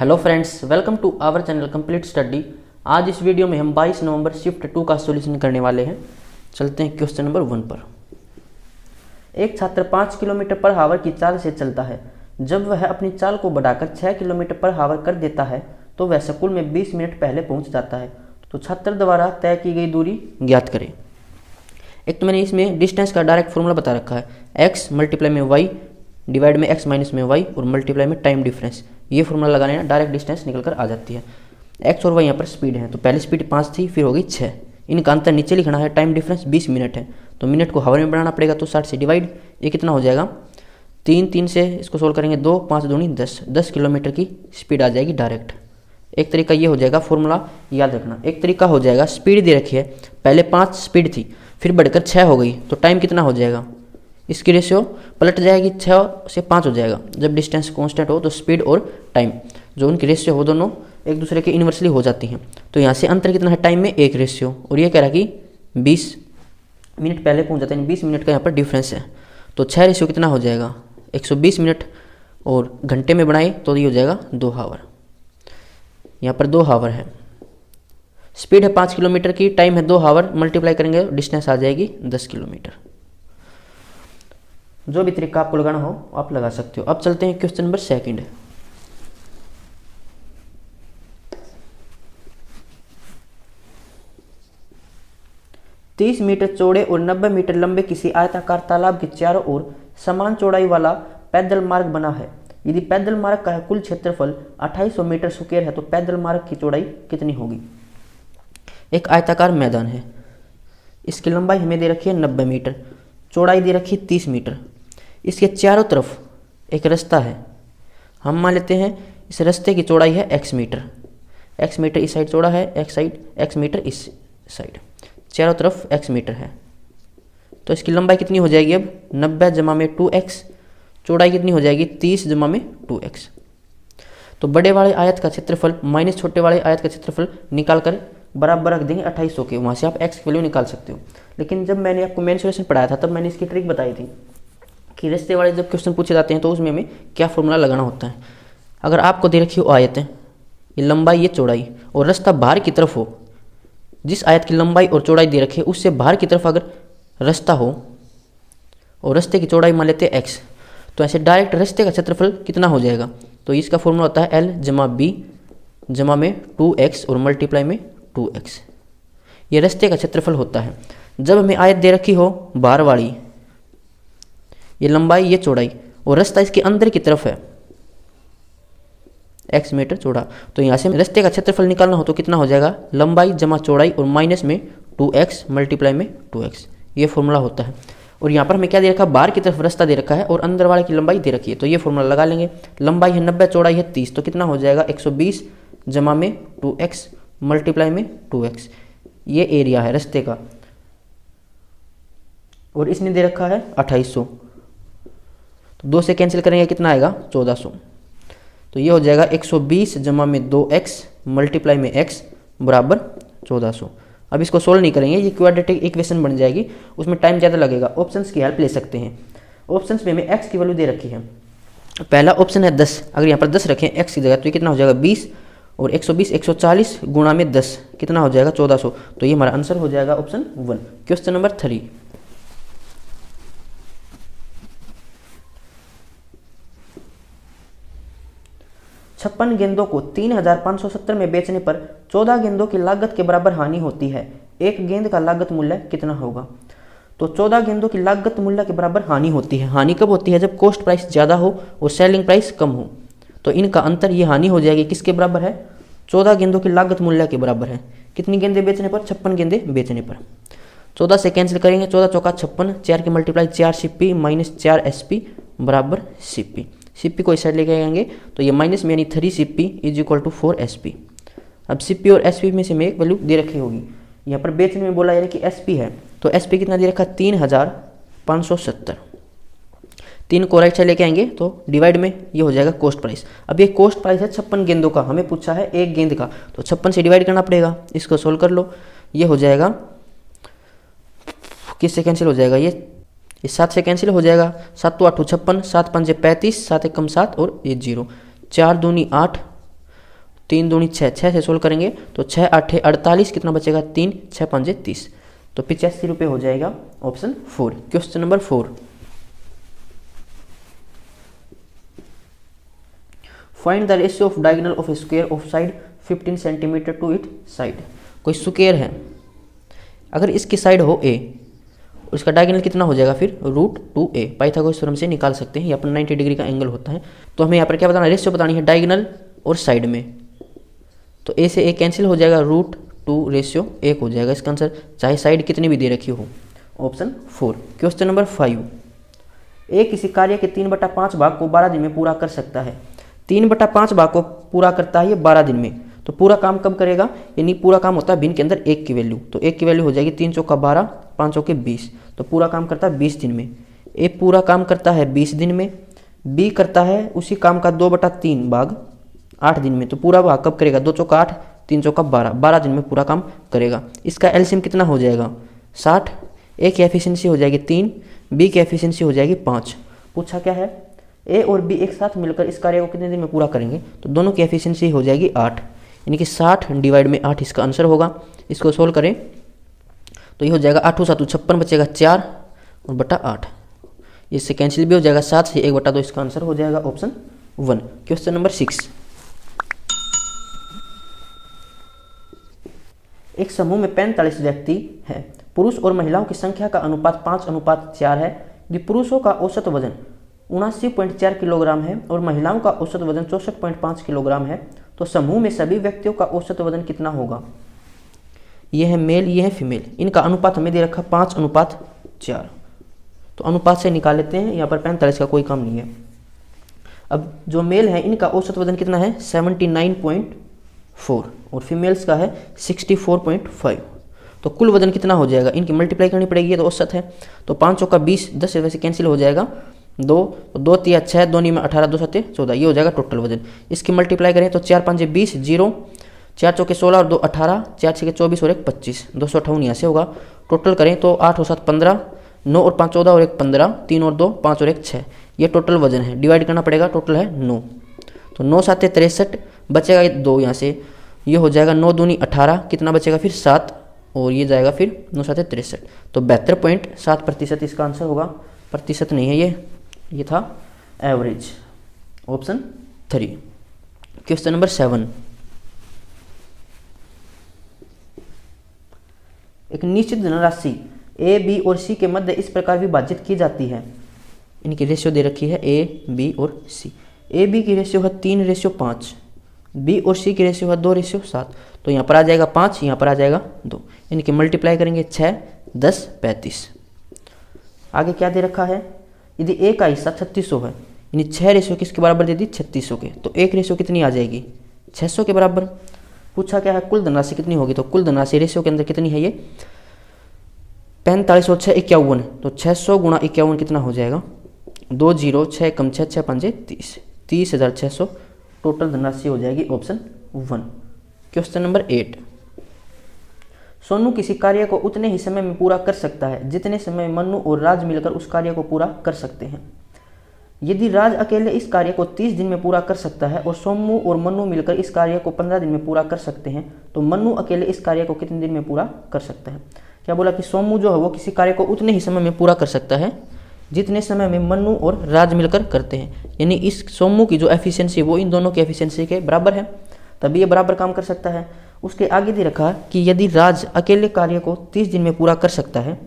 Hello friends, welcome to our channel complete study. आज इस video में हम 22 नवंबर शिफ्ट 2 का सॉल्यूशन करने वाले हैं। चलते हैं क्वेश्चन नंबर 1 पर। एक छात्र 5 किलोमीटर पर हावर की चाल से चलता है। जब वह अपनी चाल को बढ़ाकर 6 किलोमीटर पर हावर कर देता है तो वह स्कूल में 20 मिनट पहले पहुंच जाता है। तो छात्र द्वारा तय की गई दूरी ज्ञात करें। एक तो मैंने इसमें डिस्टेंस का डायरेक्ट फॉर्मूला बता रखा है, x मल्टीप्लाई में y डिवाइड में x माइनस में y और मल्टीप्लाई में टाइम डिफरेंस। ये फॉर्मूला लगाने ना डायरेक्ट डिस्टेंस निकल कर आ जाती है। x और y यहाँ पर स्पीड है, तो पहली स्पीड 5 थी, फिर हो गई 6। इनका अंतर नीचे लिखना है, टाइम डिफरेंस 20 मिनट है, तो मिनट को हावर में बनाना पड़ेगा। तो 60 से डिवाइड, ये कितना हो जाएगा 3 से इसको सोल्व करेंगे 2 5 दूनी 10 किलोमीटर की स्पीड आ जाएगी डायरेक्ट। एक तरीका ये हो जाएगा, फॉर्मूला याद रखना। एक तरीका हो जाएगा, स्पीड दे रखी है, पहले 5 स्पीड थी, फिर बढ़कर 6 हो गई, तो टाइम कितना हो जाएगा, इसकी रेशियो पलट जाएगी, 6 से 5 हो जाएगा। जब डिस्टेंस कांस्टेंट हो तो स्पीड और टाइम जो उनकी रेशियो हो दोनों एक दूसरे के इन्वर्सली हो जाती हैं। तो यहाँ से अंतर कितना है टाइम में, 1 रेशियो, और ये कह रहा है कि 20 मिनट पहले पहुँच जाते हैं, 20 मिनट का यहाँ पर डिफरेंस है। तो 6 रेशियो कितना हो जाएगा 120 मिनट, और घंटे में बनाए तो ये हो जाएगा 2 हावर। यहाँ पर 2 हावर है, स्पीड है 5 किलोमीटर की, टाइम है 2 हावर, मल्टीप्लाई करेंगे डिस्टेंस आ जाएगी 10 किलोमीटर। जो भी तरीका आपको लगाना हो आप लगा सकते हो। अब चलते हैं क्वेश्चन नंबर 2। 30 मीटर चौड़े और 90 मीटर लंबे किसी आयताकार तालाब के चारों ओर समान चौड़ाई वाला पैदल मार्ग बना है। यदि पैदल मार्ग का कुल क्षेत्रफल 2800 मीटर स्क्वायर है तो पैदल मार्ग की चौड़ाई कितनी होगी। एक आयताकार मैदान है, इसकी लंबाई हमें दे रखी है 90 मीटर, चौड़ाई दे रखी है 30 मीटर। इसके चारों तरफ एक रास्ता है, हम मान लेते हैं इस रास्ते की चौड़ाई है x मीटर। x मीटर इस साइड चौड़ा है, x मीटर इस साइड, चारों तरफ x मीटर है। तो इसकी लंबाई कितनी हो जाएगी अब 90 जमा में 2x, चौड़ाई कितनी हो जाएगी 30 जमा में 2x। तो बड़े वाले आयत का क्षेत्रफल माइनस छोटे वाले आयत का क्षेत्रफल निकाल कर बराबर रख देंगे 2800 के, वहाँ से आप x की वैल्यू निकाल सकते हो। लेकिन जब मैंने आपको मेंसुरेशन पढ़ाया था तब मैंने इसकी ट्रिक बताई थी कि रास्ते वाले जब क्वेश्चन पूछे जाते हैं तो उसमें हमें क्या फॉर्मूला लगाना होता है। अगर आपको दे रखी हो आयत है, ये लंबाई ये चौड़ाई, और रास्ता बाहर की तरफ हो, जिस आयत की लंबाई और चौड़ाई दे रखी है उससे बाहर की तरफ अगर रास्ता हो और रास्ते की चौड़ाई मान लेते हैं x, तो ऐसे डायरेक्ट रास्ते का क्षेत्रफल कितना हो जाएगा। तो इसका फॉर्मूला होता है l जमा b जमा में 2x और मल्टीप्लाई में 2x। ये रास्ते का क्षेत्रफल होता है। जब हमें आयत दे रखी हो बाहर वाली, ये लंबाई ये चौड़ाई, और रास्ता इसके अंदर की तरफ है x मीटर चौड़ा, तो यहाँ से रास्ते का क्षेत्रफल निकालना हो तो कितना हो जाएगा लंबाई जमा चौड़ाई और माइनस में 2x मल्टीप्लाई में 2x। ये फॉर्मूला होता है। और यहाँ पर हमें क्या दे रखा है, बाहर की तरफ रास्ता दे रखा है और अंदर वाले की लंबाई दे रखी है, तो ये फॉर्मूला लगा लेंगे। लंबाई है 90, चौड़ाई है 30, तो कितना हो जाएगा 120 जमा में 2x मल्टीप्लाई में 2x। ये एरिया है रास्ते का, और इसने दे रखा है 2800, तो 2 से कैंसिल करेंगे कितना आएगा 1400। तो ये हो जाएगा 120 जमा में 2x मल्टीप्लाई में x बराबर 1400। अब इसको सोल्व नहीं करेंगे, ये क्वाड्रेटिक इक्वेशन बन जाएगी, उसमें टाइम ज़्यादा लगेगा। ऑप्शंस की हेल्प ले सकते हैं। ऑप्शंस में हमें x की वैल्यू दे रखी है। पहला ऑप्शन है 10, अगर यहाँ पर 10 रखें x की जगह तो ये कितना हो जाएगा 20, और 120 140 गुणा में 10 कितना हो जाएगा 1400। तो ये हमारा आंसर हो जाएगा ऑप्शन 1। Question number 3। छप्पन गेंदों को 3570 में बेचने पर 14 गेंदों की लागत के बराबर हानि होती है। एक गेंद का लागत मूल्य कितना होगा। तो 14 गेंदों की लागत मूल्य के बराबर हानि होती है। हानि कब होती है, जब कॉस्ट प्राइस ज़्यादा हो और सेलिंग प्राइस कम हो। तो इनका अंतर ये हानि हो जाएगी किसके बराबर है, 14 गेंदों की लागत मूल्य के बराबर है। कितनी गेंदें बेचने पर, 56 गेंदें बेचने पर। 14 से कैंसिल करेंगे, 14 चौका 56, 4 की मल्टीप्लाई 4 CP माइनस 4 SP बराबर CP। CP को इस साइड लेके आएंगे तो ये माइनस में यानी 3 CP is equal to 4 SP। अब CP और SP में से हमें एक वैल्यू दे रखी होगी, यहाँ पर बेचने में बोला यानी कि SP है, तो SP कितना दे रखा 3570। 3 को राइट साइड लेके आएंगे तो डिवाइड में ये हो जाएगा कॉस्ट प्राइस। अब ये कॉस्ट प्राइस है 56 गेंदों का, हमें पूछा है एक गेंद का, तो 56 से डिवाइड करना पड़ेगा। इसको सोल्व कर लो, ये हो जाएगा किससे कैंसिल हो जाएगा, ये 7 से कैंसिल हो जाएगा। 7 तो 8 56, 7 5 35, 7 1 7 और ये 0, 4 दूनी 8, 3 दूनी 6, 6 से सोल्व करेंगे तो 6 8 48, कितना बचेगा 3, 6 5 30, तो 85 रुपये हो जाएगा option 4। Question number 4, find the ratio of diagonal of a square of side 15 centimetre to it side. कोई स्क्वायर है, अगर इसकी साइड हो a, उसका डायगोनल कितना हो जाएगा फिर √2a, पाइथागोरस थ्योरम से निकाल सकते हैं, ये अपना 90 डिग्री का एंगल होता है। तो हमें यहाँ पर क्या बताना है, रेशियो बतानी है डायगोनल और साइड में। तो a से a कैंसिल हो जाएगा, √2 रेशियो 1 हो जाएगा इसका आंसर, चाहे साइड कितनी भी दे रखी हो, ऑप्शन 4। क्वेश्चन नंबर 5, a किसी कार्य के 3/5 भाग को 12 दिन में पूरा कर सकता है। 3/5 भाग को पूरा करता है ये 12 दिन में, तो पूरा काम कब करेगा, यानी पूरा काम होता है भिन्न के अंदर 1 की वैल्यू, तो 1 की वैल्यू हो जाएगी 3 चौका 12, 5 चौके 20, तो पूरा काम करता है 20 दिन में। ए पूरा काम करता है 20 दिन में, बी करता है उसी काम का 2/3 भाग 8 दिन में, तो पूरा भाग कब करेगा, 2 चौका 8, 3 चौका 12, 12 दिन में पूरा काम करेगा। इसका एलसीएम कितना हो जाएगा 60, ए की एफिशिएंसी हो जाएगी 3, बी की एफिशिएंसी हो जाएगी 5। पूछा क्या है, ए और बी एक साथ मिलकर इस कार्य को कितने दिन में पूरा करेंगे, तो दोनों की एफिशिएंसी हो जाएगी 8, यानी कि 60 डिवाइड में 8 इसका आंसर होगा। इसको सोल्व करें तो ये हो जाएगा 8 7 56, बचेगा 4 और बटा 8, इससे कैंसिल भी हो जाएगा, 7 से 1/2 इसका आंसर हो जाएगा ऑप्शन 1। क्वेश्चन नंबर 6, एक समूह में 45 व्यक्ति हैं, पुरुष और महिलाओं की संख्या का अनुपात 5:4 है। यदि पुरुषों का औसत वजन 79.4 किलोग्राम है और महिलाओं का औसत वजन 64.5 किलोग्राम है, तो समूह में सभी व्यक्तियों का औसत वजन कितना होगा। ये है मेल, ये है फीमेल, इनका अनुपात हमें दे रखा 5:4, तो अनुपात से निकाल लेते हैं, यहाँ पर 45 का कोई काम नहीं है। अब जो मेल है इनका औसत वजन कितना है 79.4 और फीमेल्स का है 64.5, तो कुल वजन कितना हो जाएगा, इनकी मल्टीप्लाई करनी पड़ेगी, ये तो औसत है, तो 5 चौका 20, 10 से वैसे कैंसिल हो जाएगा, 2 2 3 6, 2 में 18, 2 7 14, ये हो जाएगा टोटल वजन। इसकी मल्टीप्लाई करें तो 4 5 20, 0 4 चौके 16 और 2 18, 4 6 24 और 1 25, 258 यहाँ से होगा। टोटल करें तो 8 और 7 15, 9 और 5 14 और 1 15, 3 और 2 5 और 1 6, ये टोटल वजन है। डिवाइड करना पड़ेगा, टोटल है 9, तो 9 7 63, बचेगा 2 यहाँ से, ये हो जाएगा 9 दूनी 18, कितना बचेगा फिर 7, और ये जाएगा फिर 9 7 63, तो 72.7% इसका आंसर होगा। प्रतिशत नहीं है ये था एवरेज, ऑप्शन 3। क्वेश्चन नंबर 7, एक निश्चित धनराशि ए बी और सी के मध्य इस प्रकार विभाजित की जाती है, इनकी रेशियो दे रखी है ए बी और सी। ए बी की रेशियो है 3:5, बी और सी की रेशियो है 2:7, तो यहाँ पर आ जाएगा 5, यहाँ पर आ जाएगा 2, इनकी मल्टीप्लाई करेंगे 6 10 35। आगे क्या दे रखा है, यदि ए का हिस्सा 3600 है, यानी 6 रेशियो किसके बराबर दे दी 3600 के, तो 1 रेशियो कितनी आ जाएगी 600 के बराबर। पूछा क्या है कुल धनराशि कितनी होगी, तो कुल धनराशि रेशियो के अंदर कितनी है, ये 45 और 6 51, तो 600 गुणा 51 कितना हो जाएगा 2 0 6 कम 6 6 5 30, 30,600 टोटल धनराशि हो जाएगी ऑप्शन 1। क्वेश्चन नंबर 8, सोनू किसी कार्य को उतने ही समय में पूरा कर सकता है जितने समय में मन्नू और राज मिलकर उस कार्य को पूरा कर सकते हैं। यदि राज अकेले इस कार्य को 30 दिन में पूरा कर सकता है और सोमू और मन्नू मिलकर इस कार्य को 15 दिन में पूरा कर सकते हैं, तो मन्नू अकेले इस कार्य को कितने दिन में पूरा कर सकता है। क्या बोला कि सोमू जो है वो किसी कार्य को उतने ही समय में पूरा कर सकता है जितने समय में मन्नू और राज मिलकर करते हैं, यानी इस सोमू की जो एफिशिएंसी वो इन दोनों की एफिशिएंसी के बराबर है, तभी ये बराबर काम कर सकता है। उसके आगे दे रखा कि यदि राज अकेले कार्य को 30 दिन में पूरा कर सकता है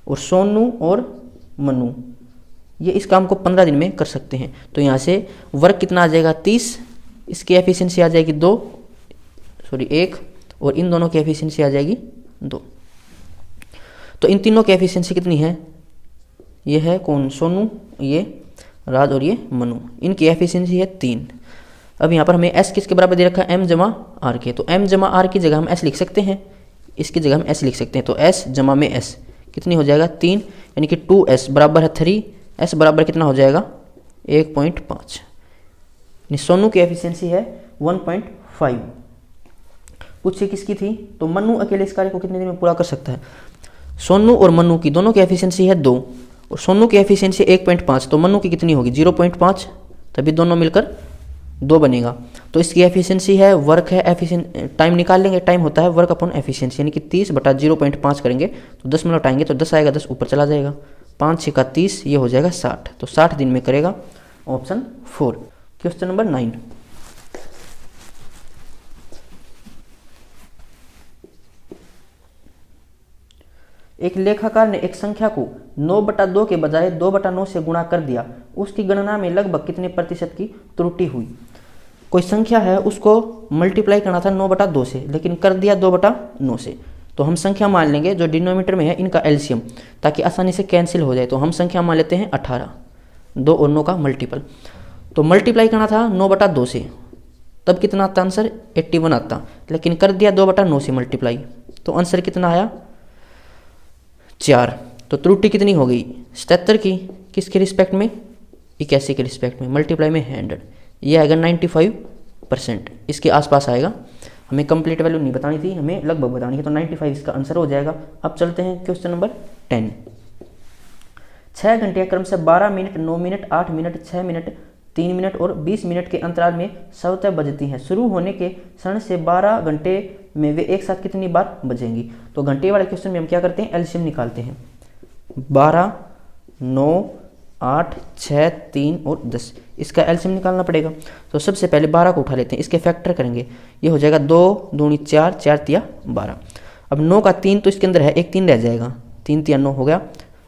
और सोनू और मन्नू ये इस काम को 15 दिन में कर सकते हैं, तो यहाँ से वर्क कितना आ जाएगा 30, इसकी एफिशिएंसी आ जाएगी 1 और इन दोनों की एफिशिएंसी आ जाएगी 2। तो इन तीनों की एफिशिएंसी कितनी है, ये है कौन सोनू, ये राज और ये मनु, इनकी एफिशिएंसी है 3। अब यहाँ पर हमें एस किसके बराबर दे रखा है m जमा आर के, तो m जमा आर की जगह हम s लिख सकते हैं, इसकी जगह हम s लिख सकते हैं, तो s जमा में s कितनी हो जाएगा 3, यानी कि 2s बराबर है 3, s बराबर कितना हो जाएगा 1.5, यानी सोनू की एफिशिएंसी है 1.5। पूछिए किसकी थी, तो मन्नू अकेले इस कार्य को कितने दिन में पूरा कर सकता है। सोनू और मन्नू की दोनों की एफिशिएंसी है 2 और सोनू की एफिशिएंसी 1.5, तो मन्नू की कितनी होगी 0.5, तभी दोनों मिलकर 2 बनेगा। तो इसकी एफिशिएंसी है, वर्क है, टाइम निकाल लेंगे, टाइम होता है वर्क अपॉन एफिशिएंसी, यानी कि 30 बटा 0.5 करेंगे तो 10 मिनट आएंगे तो 10 आएगा, 10 ऊपर चला जाएगा, 5 6 का 30, ये हो जाएगा 60। तो 60 दिन में करेगा, ऑप्शन 4। Question number 9। एक लेखाकार ने एक संख्या को 9/2 के बजाय 2/9 से गुणा कर दिया, उसकी गणना में लगभग कितने प्रतिशत की त्रुटि हुई। कोई संख्या है, उसको मल्टीप्लाई करना था 9/2 से, लेकिन कर दिया 2/9 से। तो हम संख्या मान लेंगे जो डिनोमिनेटर में है इनका एलसीएम, ताकि आसानी से कैंसिल हो जाए। तो हम संख्या मान लेते हैं 18, 2 और 9 का मल्टीपल। तो मल्टीप्लाई करना था 9/2 से, तब कितना आता आंसर, 81 आता, लेकिन कर दिया 2/9 से मल्टीप्लाई, तो आंसर कितना आया, 4। तो त्रुटि कितनी हो गई, 77 की। किसके रिस्पेक्ट में, 81 के रिस्पेक्ट में, मल्टीप्लाई में 100, ये आएगा 95%, इसके आसपास आएगा। हमें कंप्लीट वैल्यू नहीं बतानी थी, हमें लगभग बतानी है, तो 95 इसका आंसर हो जाएगा। अब चलते हैं क्वेश्चन नंबर 10। 6 घंटे क्रम से 12 minute, 9 minute, 8 minute, 6 minute, 3 minute और 20 मिनट के अंतराल में स्वतः बजती हैं। शुरू होने के क्षण से 12 घंटे में वे एक साथ कितनी बार बजेंगी। तो घंटे वाले क्वेश्चन में हम क्या करते हैं, एलसीएम निकालते हैं। 12, 9, 8, 6, 3 और 10, इसका एलसीएम निकालना पड़ेगा। तो सबसे पहले 12 को उठा लेते हैं, इसके फैक्टर करेंगे, ये हो जाएगा 2 दूनी 4, 4 तिया 12। अब 9 का 3 तो इसके अंदर है, एक 3 रह जाएगा, 3 तिया 9 हो गया।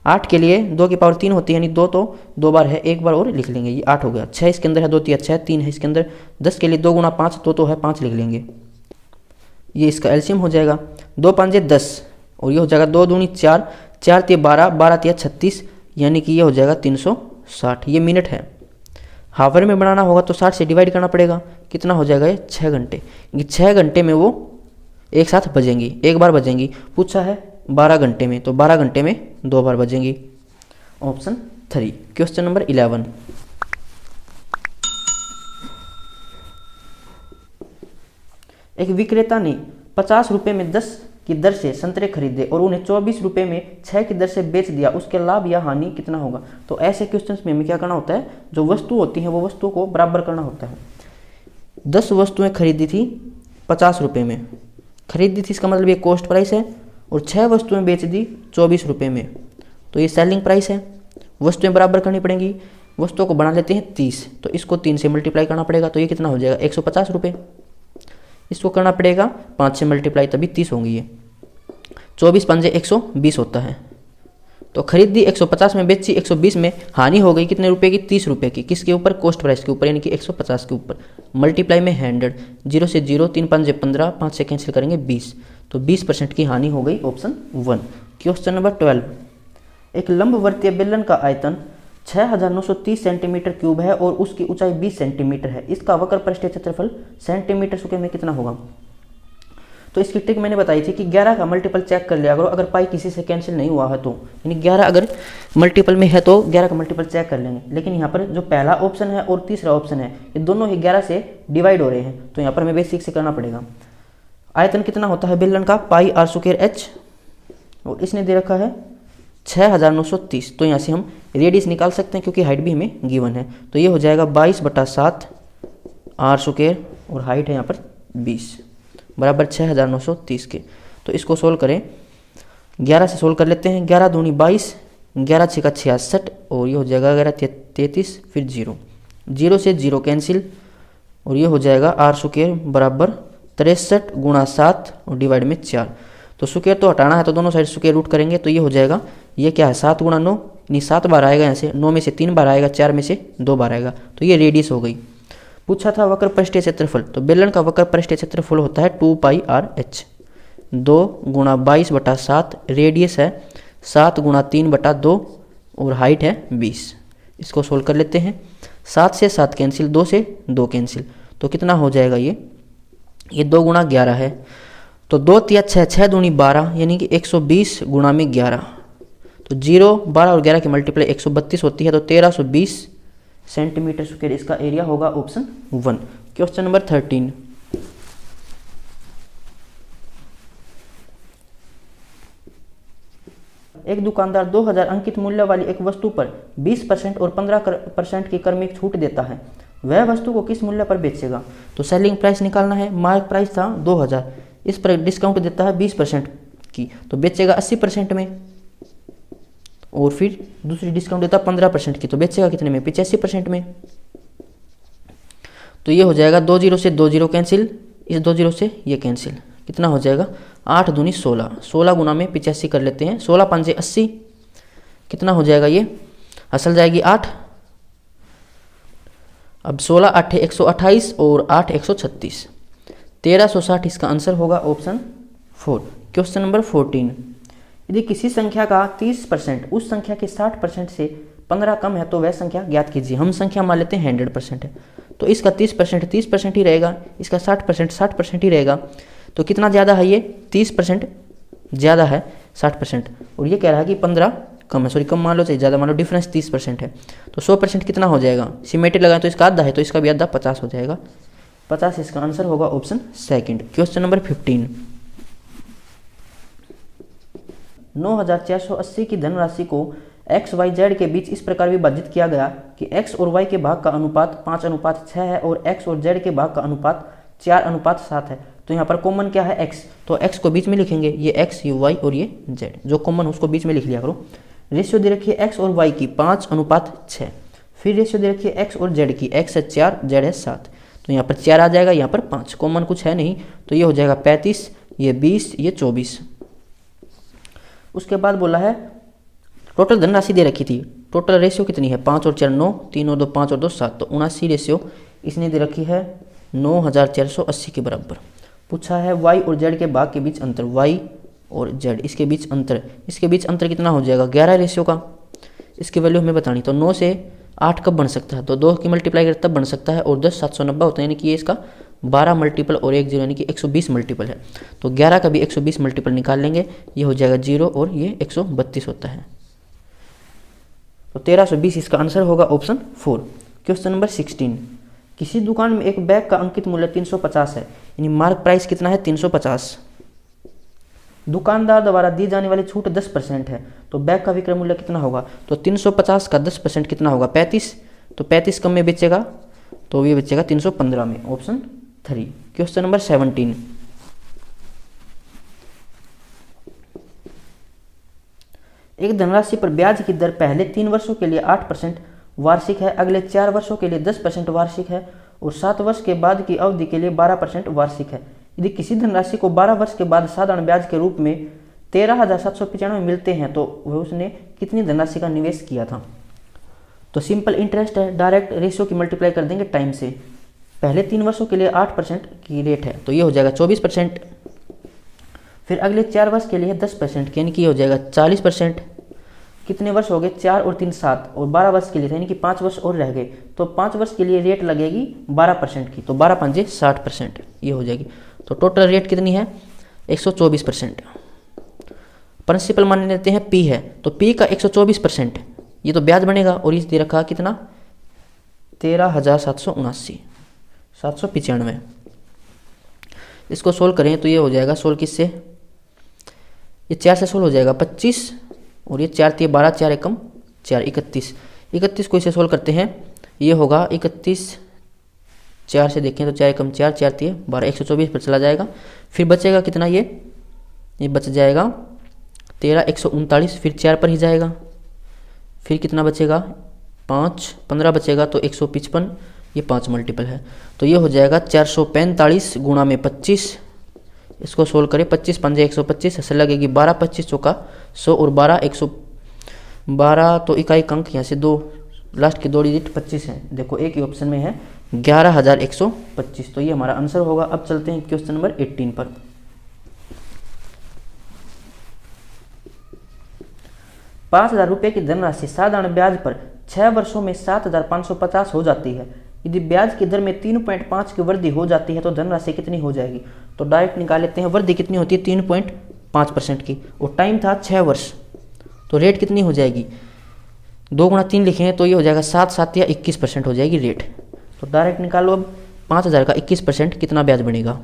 8 के लिए 2 की पावर 3 होती है, यानी 2 तो 2 बार है, एक बार और लिख लेंगे, ये 8 हो गया। 6 इसके अंदर है, 2 तिया 6, 3 है इसके अंदर। 10 के लिए 2 गुणा 5, 2 तो है, 5 लिख लेंगे, ये इसका एलसीएम हो जाएगा। 2 5 10 और ये हो जाएगा 2 दूनी 4, 4 तिया 12, 12 तिया 36, यानी कि ये हो जाएगा 360। ये मिनट है, हावर में बनाना होगा तो 60 से डिवाइड करना पड़ेगा, कितना हो जाएगा ये 6 घंटे। ये 6 घंटे में वो एक साथ बजेंगी, एक बार बजेंगी। पूछा है 12 घंटे में, तो 12 घंटे में 2 बार बजेंगी, ऑप्शन 3। Question number 11। एक विक्रेता ने 50 रुपये में 10 की दर से संतरे खरीदे और उन्हें 24 रुपये में 6 की दर से बेच दिया, उसके लाभ या हानि कितना होगा। तो ऐसे क्वेश्चंस में हमें क्या करना होता है, जो वस्तु होती है वो वस्तुओं को बराबर करना होता है। 10 वस्तुएं खरीदी थी 50 रुपये में, खरीदी थी इसका मतलब ये कॉस्ट प्राइस है, और 6 वस्तुएं बेच दी 24 रुपये में, तो ये सेलिंग प्राइस है। वस्तुएं बराबर करनी पड़ेंगी, वस्तुओं को बना लेते हैं 30, तो इसको 3 से मल्टीप्लाई करना पड़ेगा, तो ये कितना हो जाएगा 150 रुपये। इसको करना पड़ेगा 5 से मल्टीप्लाई, तभी 30 होंगी ये। 24 पंजे 120 होता है। तो खरीद दी 150 में, बेची 120 में, हानि हो गई कितने रुपए की, 30 रुपये की। किसके ऊपर, कॉस्ट प्राइस के ऊपर, यानी कि 150 के ऊपर। मल्टीप्लाई में 100, 0 से 0, 3 पंजे 15, 5 से कैंसिल करेंगे 20, तो 20% की हानि हो गई, ऑप्शन 1। Question number 12। एक लंबवर्तीय बेलन का आयतन 6930 सेंटीमीटर क्यूब है और उसकी ऊंचाई 20 सेंटीमीटर है। इसका वक्र पृष्ठीय क्षेत्रफल सेंटीमीटर स्क्वायर में कितना होगा। तो इसकी ट्रिक मैंने बताई थी कि 11 का मल्टीपल चेक कर लिया करो, अगर पाई किसी से कैंसिल नहीं हुआ है तो, यानी 11 अगर मल्टीपल में है तो 11 का मल्टीपल चेक कर लेंगे। लेकिन यहाँ पर जो पहला ऑप्शन है और तीसरा ऑप्शन है, ये दोनों ही 11 से डिवाइड हो रहे हैं, तो यहाँ पर हमें बेसिक से करना पड़ेगा। आयतन कितना होता है बेलन का, पाई r स्क्वायर h, और इसने दे रखा है 6930, तो यहाँ से हम रेडियस निकाल सकते हैं क्योंकि हाइट भी हमें गिवन है। तो ये हो जाएगा 22/7 r स्क्वायर, और हाइट है यहाँ पर 20, बराबर 6930 के। तो इसको सोल्व करें, 11 से सोल्व कर लेते हैं। 11 दूनी 22, 11 6 का 66, और ये हो जाएगा 11 33, फिर 0 से 0 कैंसिल, और ये हो जाएगा r स्क्वायर बराबर 63 गुणा 7 और डिवाइड में 4। तो स्क्वायर तो हटाना है, तो दोनों साइड स्क्वायर रूट करेंगे, तो ये हो जाएगा, ये क्या है 7 गुणा 9, यानी 7 बार आएगा यहाँ से, 9 में से 3 बार आएगा, 4 में से 2 बार आएगा, तो ये रेडियस हो गई। पूछा था वक्र पृष्ठीय क्षेत्रफल, तो बेलन का वक्र पृष्ठीय क्षेत्रफल होता है 2πr/h, 2 गुणा 22/7, रेडियस है 7 गुणा 3/2, और हाइट है 20। इसको सोल्व कर लेते हैं, 7 से 7 कैंसिल, 2 से 2 कैंसिल, तो कितना हो जाएगा ये 2 गुणा 11 है, तो 2 तिया 6, 6 दूनी 12, यानी कि 120 गुणा में 11, तो 0 12 और 11 की मल्टीप्लाई 132 होती है, तो 1320 सेंटीमीटर स्क्वायर इसका एरिया होगा, ऑप्शन 1। Question number 13। एक दुकानदार 2000 अंकित मूल्य वाली एक वस्तु पर 20% और 15% की क्रमिक छूट देता है। वह वस्तु को किस मूल्य पर बेचेगा। तो सेलिंग प्राइस निकालना है, मार्क प्राइस था 2000, इस पर डिस्काउंट देता है 20% की, तो बेचेगा 80% में, और फिर दूसरी डिस्काउंट देता है 15% की, तो बेचेगा कितने में, 85% में। तो ये हो जाएगा 2 जीरो से 2 जीरो कैंसिल, इस 2 जीरो से ये कैंसिल, कितना हो जाएगा 8 दूनी 16, 16 गुना में 85 कर लेते हैं, 16 5 80, कितना हो जाएगा ये, असल जाएगी 8, अब 16 8 128 और 8 136, 1360 इसका आंसर होगा ऑप्शन 4। क्वेश्चन नंबर 14, यदि किसी संख्या का 30% उस संख्या के 60% से 15 कम है तो वह संख्या ज्ञात कीजिए। हम संख्या मान लेते हैं 100% है, तो इसका 30% 30% ही रहेगा, इसका 60% 60% ही रहेगा, तो कितना ज़्यादा है ये, 30% ज़्यादा है 60%, और ये कह रहा है कि 15 कम है, सॉरी कम मान लो चाहे ज़्यादा मान लो, डिफरेंस 30% है, तो 100% कितना हो जाएगा, सिमेट्री लगाएं तो इसका आधा है, तो इसका भी आधा 50 हो जाएगा, 50 इसका आंसर होगा ऑप्शन सेकंड। क्वेश्चन नंबर 15, 9480 की धनराशि को एक्स वाई जेड के बीच इस प्रकार विभाजित किया गया कि एक्स और वाई के भाग का अनुपात 5:6 है और एक्स और जेड के भाग का अनुपात 4:7 है। तो यहाँ पर कॉमन क्या है, एक्स, तो एक्स को बीच में लिखेंगे, ये एक्स ये वाई और ये जेड, जो कॉमन उसको बीच में लिख लिया करो। रेशियो दे रखी है एक्स और वाई की 5:6, फिर रेशियो दे रखी है एक्स और जेड की, एक्स है 4 जेड है 7, तो यहाँ पर 4 आ जाएगा, यहाँ पर 5, कॉमन कुछ है नहीं, तो ये हो जाएगा 35, ये 20, ये 24। उसके बाद बोला है टोटल धनराशि दे रखी थी, टोटल रेशियो कितनी है, 5 और 4 9, 3 और 2 5 और 2 7, तो 79 रेशियो इसने दे रखी है 9480 के बराबर। पूछा है वाई और जेड के भाग के बीच अंतर, वाई और जेड इसके बीच अंतर, इसके बीच अंतर कितना हो जाएगा 11 रेशियो का, इसकी वैल्यू हमें बतानी, तो 9 से 8 कब बन सकता है, तो 2 की मल्टीप्लाई करते तब बन सकता है, और 10 790 होता है, यानी कि ये इसका 12 मल्टीपल और 1 जीरो यानी कि 120 मल्टीपल है, तो 11 का भी 120 मल्टीपल निकाल लेंगे, ये हो जाएगा 0 और ये 132 होता है, तो 1320 इसका आंसर होगा ऑप्शन 4। क्वेश्चन नंबर 16, किसी दुकान में एक बैग का अंकित मूल्य 350 है, यानी मार्क प्राइस कितना है 350, दुकानदार द्वारा दी जाने वाली छूट 10% है, तो बैग का विक्रय मूल्य कितना होगा, तो 350 का 10% कितना होगा 35, तो 35 कम में बेचेगा, तो ये बेचेगा 315 में, ऑप्शन 3। क्वेश्चन नंबर 17, एक धनराशि पर ब्याज की दर पहले 3 वर्षों के लिए 8% वार्षिक है, अगले 4 वर्षों के लिए 10% वार्षिक है और 7 वर्ष के बाद की अवधि के लिए 12% वार्षिक है। यदि किसी धनराशि को 12 वर्ष के बाद साधारण ब्याज के रूप में 13,795 मिलते हैं तो वह उसने कितनी धनराशि का निवेश किया था। तो सिंपल इंटरेस्ट है, डायरेक्ट रेशियो की मल्टीप्लाई कर देंगे टाइम से, पहले 3 वर्षों के लिए 8% की रेट है, तो ये हो जाएगा 24%, फिर अगले 4 वर्ष के लिए 10% यानी कि ये हो जाएगा 40%, कितने वर्ष हो गए 4 और 3 7, और 12 वर्ष के लिए यानी कि 5 वर्ष और रह गए, तो 5 वर्ष के लिए रेट लगेगी 12% की, तो 12 5 60% ये हो जाएगी, तो टोटल रेट कितनी है 124%। प्रिंसिपल मान लेते हैं P है, तो P का 124%, ये तो ब्याज बनेगा, और इस दे रखा कितना 13,779 795, इसको सोल्व करें तो ये हो जाएगा, सोल्व किससे, ये 4 से सोल्व हो जाएगा 25, और ये 4 3 12, 4 एकम 4 31, 31 को इसे सोल्व करते हैं, ये होगा 31, 4 से देखें तो 4 एकम 4, 4 3 12, 124 पर चला जाएगा, फिर बचेगा कितना, ये बच जाएगा 13 139, फिर 4 पर ही जाएगा, फिर कितना बचेगा 5 15 बचेगा, तो 155, ये 5 मल्टीपल है, तो ये हो जाएगा 445 गुणा में 25, इसको सोल्व करें 25 5 125, ऐसे लगेगी 12 25 चौका 100 और 12 112, तो इकाई अंक यहाँ से 2 लास्ट की 2 डिजिट 25 है, देखो एक ही ऑप्शन में है 11,125, तो ये हमारा आंसर होगा। अब चलते हैं क्वेश्चन नंबर 18 पर। ₹5,000 की धनराशि साधारण ब्याज पर 6 वर्षों में 7,550 हो जाती है। यदि ब्याज की दर में 3.5 की वृद्धि हो जाती है तो धनराशि कितनी हो जाएगी। तो डायरेक्ट निकाल लेते हैं, वृद्धि कितनी होती है 3.5% की, और टाइम था 6 वर्ष, तो रेट कितनी हो जाएगी 2 गुणा 3 लिखें तो ये हो जाएगा 7 7 या 21% हो जाएगी रेट। तो डायरेक्ट निकालो, अब 5,000 का 21% कितना ब्याज बनेगा,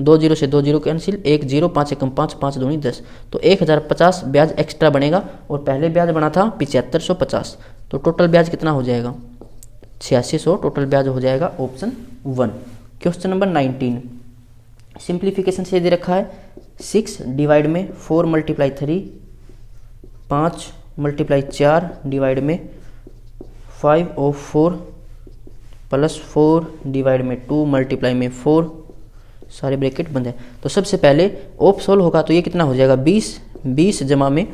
2 जीरो से 2 जीरो कैंसिल, 1 जीरो 5 एकम 5 5 दूनी 10, तो 1,050 ब्याज एक्स्ट्रा बनेगा, और पहले ब्याज बना था 7550, तो टोटल ब्याज कितना हो जाएगा 8600 टोटल ब्याज हो जाएगा ऑप्शन 1। क्वेश्चन नंबर 19 सिंप्लीफिकेशन से दे रखा है 6 डिवाइड में 4 मल्टीप्लाई 3, 5 मल्टीप्लाई 4 डिवाइड में 5 और 4 प्लस 4 डिवाइड में 2 मल्टीप्लाई में 4, सारे ब्रैकेट बंद है। तो सबसे पहले ऑफ सोल्व होगा तो ये कितना हो जाएगा 20 जमा में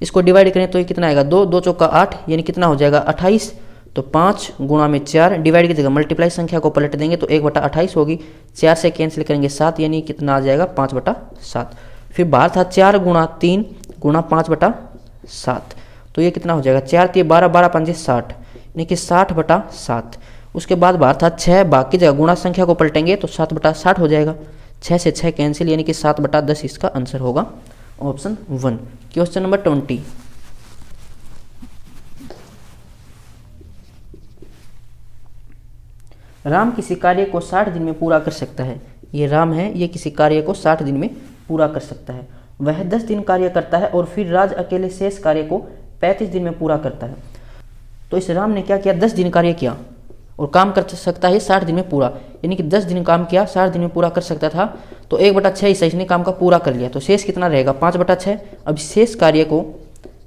इसको डिवाइड करें तो ये कितना आएगा 2 2 चौका 8 यानी कितना हो जाएगा 28। तो 5 गुणा में 4 डिवाइड की जगह मल्टीप्लाई संख्या को पलट देंगे तो 1/28 होगी। 4 से कैंसिल करेंगे 7 यानी कितना आ जाएगा 5/7। फिर बाहर था 4 गुणा 3 गुणा 5/7 तो ये कितना हो जाएगा 4 3 12 12 5 60 यानी कि 60/7। उसके बाद बाहर था 6 बाकी जगह गुणा संख्या को पलटेंगे तो 7/60 हो जाएगा। 6 से 6 कैंसिल यानी कि 7/10 इसका आंसर होगा ऑप्शन 1। क्वेश्चन नंबर 20 राम किसी कार्य को 60 दिन में पूरा कर सकता है। ये राम है, ये किसी कार्य को 60 दिन में पूरा कर सकता है। वह 10 दिन कार्य करता है और फिर राज अकेले शेष कार्य को 35 दिन में पूरा करता है। तो इस राम ने क्या किया 10 दिन कार्य किया और काम कर सकता है 60 दिन में पूरा, यानी कि 10 दिन काम किया 60 दिन में पूरा कर सकता था। तो 1/6 हिस्सा इसने काम का पूरा कर लिया तो शेष कितना रहेगा 5/6। अब शेष कार्य को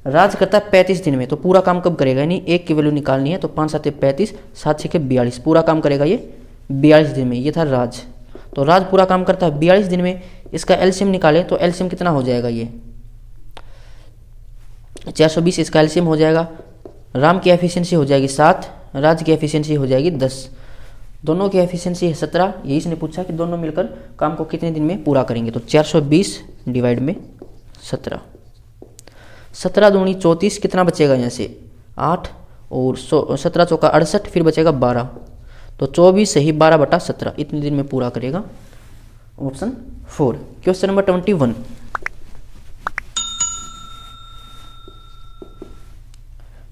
राज करता है 35 दिन में तो पूरा काम कब करेगा, यानी 1 की वैल्यू निकालनी है तो 5 7 35 7 6 42 पूरा काम करेगा ये 42 दिन में। ये था राज, तो राज पूरा काम करता है 42 दिन में। इसका एलसीएम निकालें तो एलसीएम कितना हो जाएगा ये 420 इसका एलसीएम हो जाएगा। राम की एफिशिएंसी हो जाएगी 7, राज की एफिशिएंसी हो जाएगी 10, दोनों की एफिशिएंसी है 17। यही इसने पूछा कि दोनों मिलकर काम को कितने दिन में पूरा करेंगे। तो 420 डिवाइड में 17, 17 दूनी 34 कितना बचेगा यहाँ से 8 और 17 चौका 68 फिर बचेगा 12 तो 24 से ही 12/17 इतने दिन में पूरा करेगा ऑप्शन 4। क्वेश्चन नंबर 21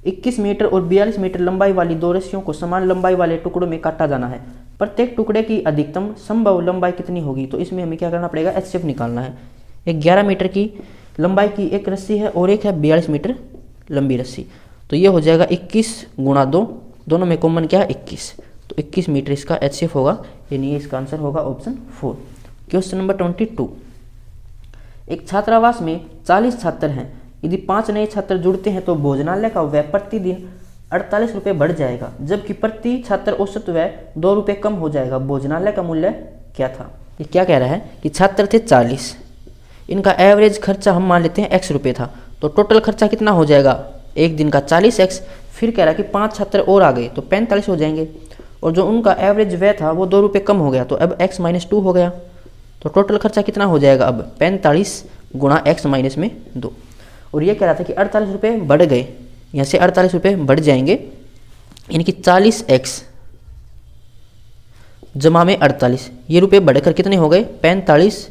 21 मीटर और 42 मीटर लंबाई वाली दो रस्सियों को समान लंबाई वाले टुकड़ों में काटा जाना है। प्रत्येक टुकड़े की अधिकतम संभव लंबाई कितनी होगी। तो इसमें हमें क्या करना पड़ेगा एचसीएफ निकालना है। एक 11 मीटर की लंबाई की एक रस्सी है और एक है 42 मीटर लंबी रस्सी। तो ये हो जाएगा 21 गुणा 2, दोनों में कॉमन क्या है 21, तो 21 मीटर इसका एचसीएफ होगा, यानी इसका आंसर होगा ऑप्शन 4। क्वेश्चन नंबर 22 एक छात्रावास में 40 छात्र हैं। यदि 5 नए छात्र जुड़ते हैं तो भोजनालय का व्यय प्रतिदिन 48 रुपये बढ़ जाएगा, जबकि प्रति छात्र औसत व्यय 2 रुपये कम हो जाएगा। भोजनालय का मूल्य क्या था। ये क्या कह रहा है कि छात्र थे 40, इनका एवरेज खर्चा हम मान लेते हैं x रुपये था, तो टोटल खर्चा कितना हो जाएगा एक दिन का 40x। फिर कह रहा है कि 5 छात्र और आ गए तो 45 हो जाएंगे, और जो उनका एवरेज व्यय था वो 2 रुपये कम हो गया तो अब x - 2 हो गया। तो टोटल खर्चा कितना हो जाएगा अब 45 गुणा x - 2। और ये कह रहा था कि 48 रुपये बढ़ गए, यहाँ से 48 रुपये बढ़ जाएंगे, यानी कि 40x जमा में 48 ये रुपये बढ़कर कितने हो गए 45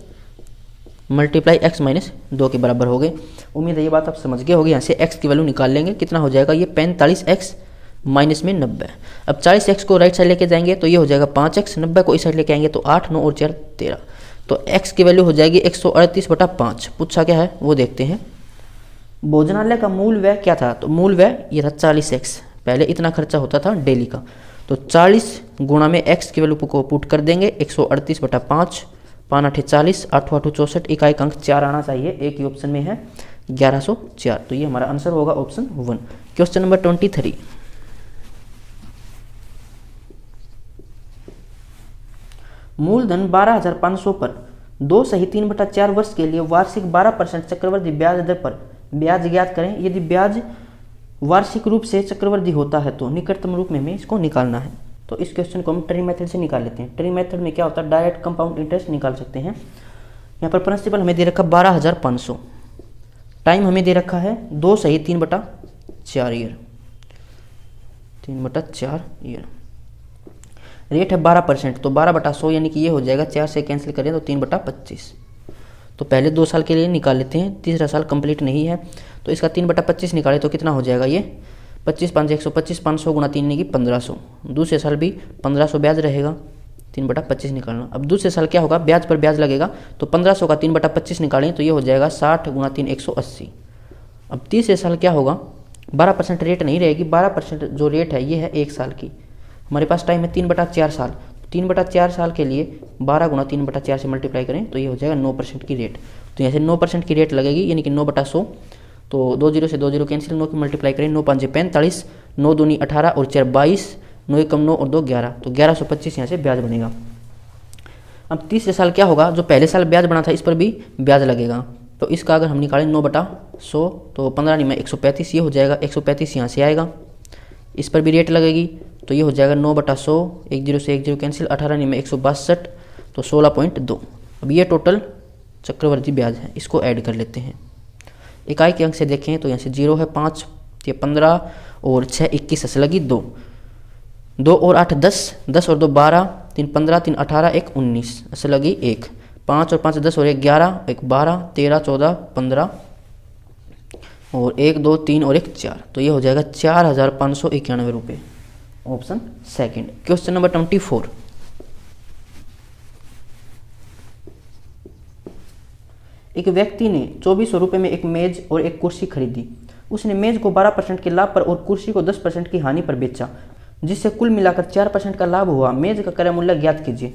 मल्टीप्लाई x - 2 के बराबर हो गए। उम्मीद है ये बात आप समझ गए होगी। यहाँ से x की वैल्यू निकाल लेंगे, कितना हो जाएगा ये 45x माइनस में 90। अब 40x को राइट साइड लेके जाएंगे तो ये हो जाएगा 5x, 90 को इस साइड लेके आएंगे तो 8 9 और 4 13, तो x की वैल्यू हो जाएगी 138/5। पूछा क्या है वो देखते हैं। भोजनालय का मूल व्यय क्या था, तो मूल व्यय ये था 40x, पहले इतना खर्चा होता था डेली का, तो 40 गुणा में x की वैल्यू को पुट कर देंगे 138/5, 5 8 40, 8 8 64, इकाई अंक 4 आना चाहिए, एक ही ऑप्शन में है 1104, तो ये हमारा आंसर होगा ऑप्शन 1। क्वेश्चन नंबर 23 मूलधन 12,500 पर 2 सही 3/4 वर्ष के लिए वार्षिक 12% चक्रवृद्धि ब्याज दर पर ब्याज ज्ञात करें। यदि ब्याज वार्षिक रूप से चक्रवृद्धि होता है तो निकटतम रूप में हमें इसको निकालना है। तो इस क्वेश्चन को हम ट्री मेथड से निकाल लेते हैं। ट्री मेथड में क्या होता है डायरेक्ट कंपाउंड इंटरेस्ट निकाल सकते हैं। यहाँ पर प्रिंसिपल हमें दे रखा 12,500, टाइम हमें दे रखा है 2 सही 3/4 ईयर, 3/4 ईयर, रेट है 12%, तो 12/100 यानी कि ये हो जाएगा 4 से कैंसिल करें तो 3/25। तो पहले 2 साल के लिए निकाल लेते हैं, तीसरा साल कंप्लीट नहीं है, तो इसका 3/25 निकाले तो कितना हो जाएगा ये 25 5 125, 500 गुणा 3 की 1500। दूसरे साल भी 1500 ब्याज रहेगा, 3/25 निकालना। अब दूसरे साल क्या होगा ब्याज पर ब्याज लगेगा, तो 1500 का 3/25 निकालें तो ये हो जाएगा 60 गुणा 3 180। अब तीसरे साल क्या होगा 12% रेट नहीं रहेगी, 12% जो रेट है ये है 1 साल की, हमारे पास टाइम है 3/4 साल। 3/4 साल के लिए 12 गुणा 3/4 से मल्टीप्लाई करें तो ये हो जाएगा 9% की रेट। तो यहाँ से 9% की रेट लगेगी, यानी कि 9/100। तो 2 जीरो से 2 जीरो कैंसिल, 9 की मल्टीप्लाई करें, 9 5 45, 9 दूनी 18 और 4 22, 9 कम 9 और 2 11, तो 1125 यहाँ से ब्याज बनेगा। अब तीसरे साल क्या होगा, जो पहले साल ब्याज बना था इस पर भी ब्याज लगेगा। तो इसका अगर हम निकालें 9/100 तो 15 में 135, ये हो जाएगा 135 यहाँ से आएगा। इस पर भी रेट लगेगी तो ये हो जाएगा 9/100, 1 जीरो से 1 जीरो कैंसिल, 18 में 162 तो 16.2। अब ये टोटल चक्रवर्ती ब्याज है, इसको ऐड कर लेते हैं। इकाई के अंक से देखें तो यहाँ से 0 है 5, ये 15 और 6 21, ऐसे लगी 2, 2 और 8 10, 10 और 2 12, 3 15, 3 18, 1 19, ऐसे लगी 1, 5 और 5 10 और 1 11, 1 12, 13 14 15 और 1 2 3 और 1 4, तो ये हो जाएगा 4591 रुपये। Option second. Question number 24। एक व्यक्ति ने 2400 रुपये में एक मेज और एक कुर्सी खरीदी। उसने मेज को 12% के लाभ पर और कुर्सी को 10% की हानि पर बेचा, जिससे कुल मिलाकर 4% का लाभ हुआ। मेज का क्रय मूल्य ज्ञात कीजिए।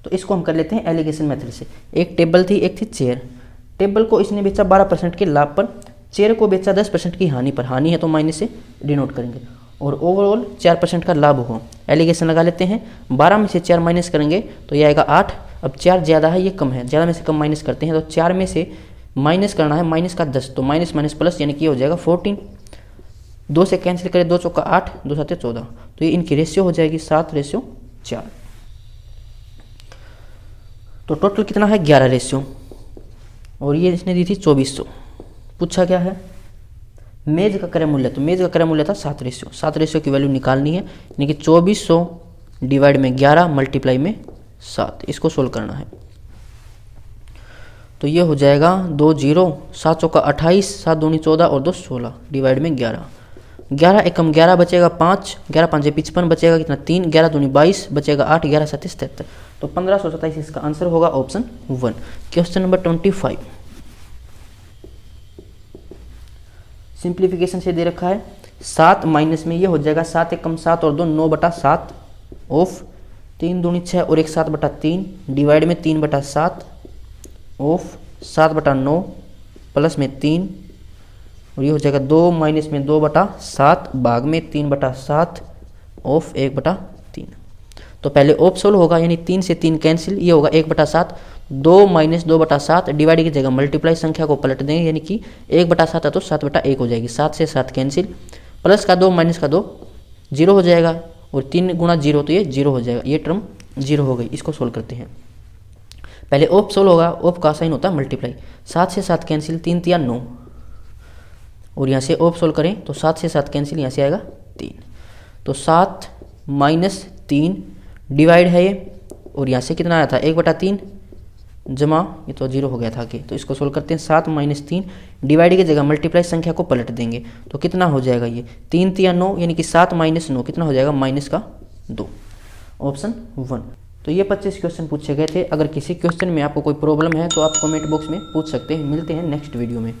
तो इसको हम कर लेते हैं एलिगेशन मेथड से। एक टेबल थी, एक थी चेयर। टेबल को इसने बेचा 12% के लाभ पर, चेयर को बेचा 10% की हानि पर, हानि है तो माइनस से डिनोट करेंगे, और ओवरऑल 4% का लाभ हुआ। एलिगेशन लगा लेते हैं। 12 में से 4 माइनस करेंगे तो ये आएगा 8। अब 4 ज़्यादा है, ये कम है, ज़्यादा में से कम माइनस करते हैं तो 4 में से माइनस करना है माइनस का 10, तो माइनस माइनस प्लस, यानी कि ये हो जाएगा 14। 2 से कैंसिल करें, 2 चौका 8, 2 7 14, तो ये इनकी रेशियो हो जाएगी 7:4। तो टोटल कितना है 11 रेशियो, और ये इसने दी थी 2400। पूछा क्या है मेज का क्रय मूल्य, तो मेज का क्रय मूल्य था 7 रेशियो। 7 रेशियो की वैल्यू निकालनी है, यानी कि 2400 डिवाइड में 11 मल्टीप्लाई में 7, इसको सोल्व करना है। तो ये हो जाएगा 2 जीरो, 7 चौका 28, 7 दूनी 14 और 2 16 डिवाइड में 11। 11 एकम 11 बचेगा 5, 11 5 55 बचेगा कितना 3, 11 दूनी 22 बचेगा 8, 11 7 73, तो 1527 इसका आंसर होगा ऑप्शन 1। Question number 25। सिंप्लीफिकेशन से दे रखा है 7 माइनस में ये हो जाएगा 7 एकम 7 और 2 9/7 ऑफ 3 दूनी 6 और 1 7/3 डिवाइड में 3/7 ऑफ 7/9 प्लस में 3, और ये हो जाएगा 2 माइनस में 2/7 भाग में 3/7 ऑफ 1/3। तो पहले ऑफ सोल्व होगा, यानी 3 से 3 कैंसिल, ये होगा 1/7, 2 माइनस 2/7 डिवाइड की जगह मल्टीप्लाई संख्या को पलट देंगे, यानी कि 1/7 है तो 7/1 हो जाएगी, 7 से 7 कैंसिल, प्लस का 2 माइनस का 2 जीरो हो जाएगा, और 3 गुणा 0 तो ये 0 हो जाएगा, ये टर्म 0 हो गई। इसको सोल्व करते हैं। पहले ऑफ सोल्व होगा, ऑफ का साइन होता है मल्टीप्लाई, 7 से 7 कैंसिल, 3 3 9, और यहाँ से ऑफ सोल्व करें तो 7 से 7 कैंसिल, यहाँ से आएगा 3, तो 7 माइनस 3 डिवाइड है ये, और यहाँ से कितना आया था 1/3 जमा, ये तो 0 हो गया था आगे, तो इसको सोल्व करते हैं। 7 माइनस 3 डिवाइड की जगह मल्टीप्लाई संख्या को पलट देंगे, तो कितना हो जाएगा ये 3 3 9, यानी कि 7 माइनस 9 कितना हो जाएगा माइनस का 2, ऑप्शन 1। तो ये 25 क्वेश्चन पूछे गए थे। अगर किसी क्वेश्चन में आपको कोई प्रॉब्लम है तो आप कमेंट बॉक्स में पूछ सकते हैं। मिलते हैं नेक्स्ट वीडियो में।